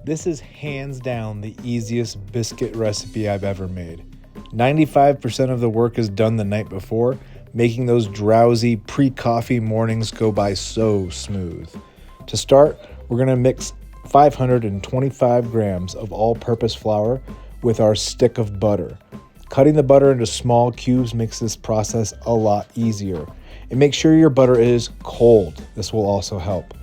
This is hands down the easiest biscuit recipe I've ever made. 95% of the work is done the night before, making those drowsy pre-coffee mornings go by so smooth. To start, we're going to mix 525 grams of all-purpose flour with our stick of butter. Cutting the butter into small cubes makes this process a lot easier. And make sure your butter is cold. This will also help.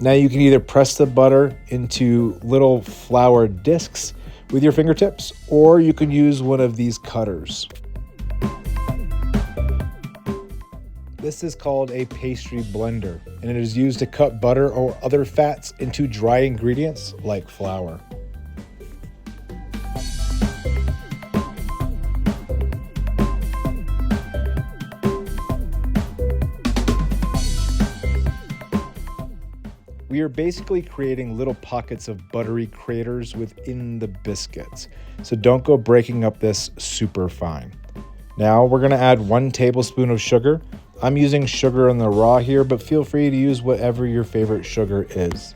Now you can either press the butter into little flour discs with your fingertips, or you can use one of these cutters. This is called a pastry blender, and it is used to cut butter or other fats into dry ingredients like flour. We are basically creating little pockets of buttery craters within the biscuits, so don't go breaking up this super fine. Now we're going to add 1 tablespoon of sugar. I'm using sugar in the raw here, but feel free to use whatever your favorite sugar is.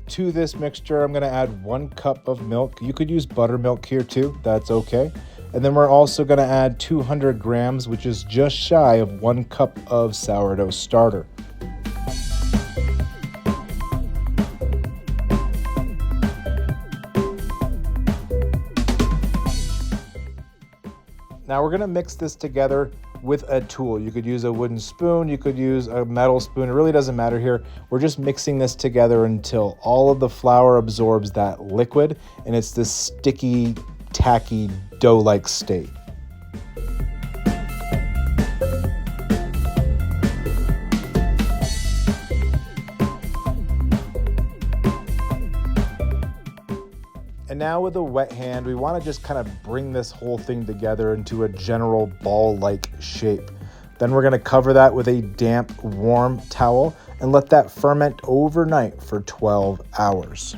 To this mixture, I'm going to add 1 cup of milk. You could use buttermilk here too, that's okay. And then we're also going to add 200 grams, which is just shy of 1 cup of sourdough starter. Now we're going to mix this together with a tool. You could use a wooden spoon, you could use a metal spoon, it really doesn't matter here. We're just mixing this together until all of the flour absorbs that liquid and it's this sticky, tacky, dough-like state. And now with a wet hand, we want to just kind of bring this whole thing together into a general ball-like shape. Then we're going to cover that with a damp, warm towel and let that ferment overnight for 12 hours.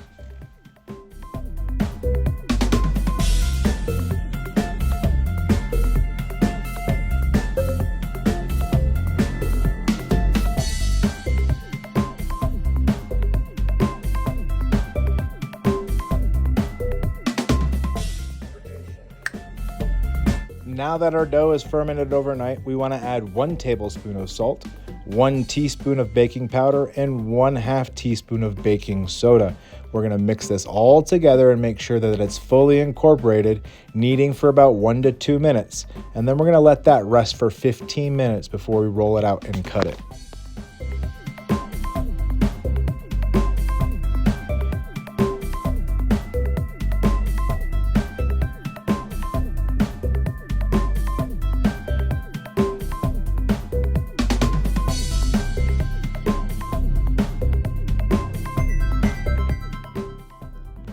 Now that our dough is fermented overnight, we want to add 1 tablespoon of salt, 1 teaspoon of baking powder, and 1/2 teaspoon of baking soda. We're going to mix this all together and make sure that it's fully incorporated, kneading for about 1 to 2 minutes. And then we're going to let that rest for 15 minutes before we roll it out and cut it.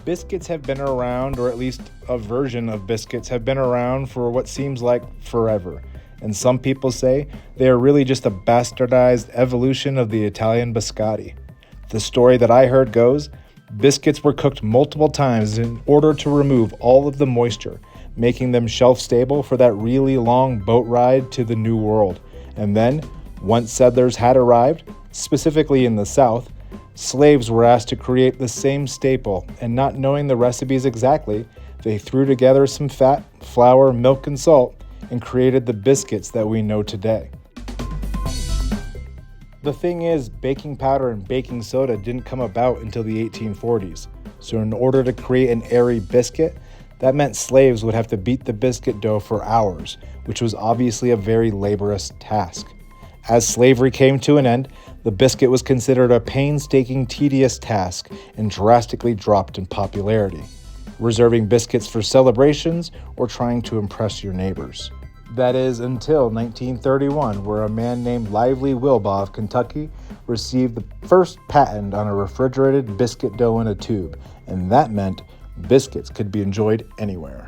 Biscuits have been around, or at least a version of biscuits have been around for what seems like forever. And some people say they are really just a bastardized evolution of the Italian biscotti. The story that I heard goes, biscuits were cooked multiple times in order to remove all of the moisture, making them shelf stable for that really long boat ride to the New World. And then, once settlers had arrived, specifically in the South, slaves were asked to create the same staple, and not knowing the recipes exactly, they threw together some fat, flour, milk, and salt, and created the biscuits that we know today. The thing is, baking powder and baking soda didn't come about until the 1840s, so in order to create an airy biscuit, that meant slaves would have to beat the biscuit dough for hours, which was obviously a very laborious task. As slavery came to an end, the biscuit was considered a painstaking, tedious task and drastically dropped in popularity, reserving biscuits for celebrations or trying to impress your neighbors. That is until 1931, where a man named Lively Wilbaugh of Kentucky received the first patent on a refrigerated biscuit dough in a tube, and that meant biscuits could be enjoyed anywhere.